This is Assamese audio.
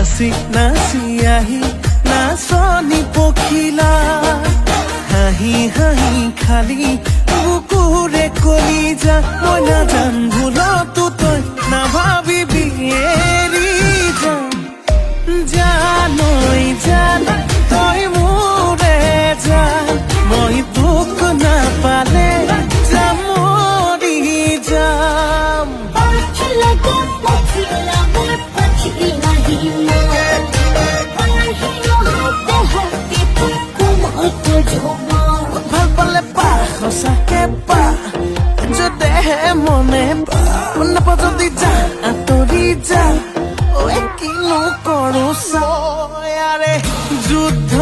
নাচি নাচি আহি নাচনি পখিলা হাঁহি হাঁহি খালি বুকুৰে কলিজা মই নাজান ভুলতো তই নাভাবিবি এৰি যাম জানৈ জান তই মোৰে জান মই তোক নাপালে যাম মৰি যাম ভাল পালে পা সঁচাকে পা যদেহে মনে পা নাপা যদি যা আঁতৰি যা কিনো কৰো চাৰে যুদ্ধ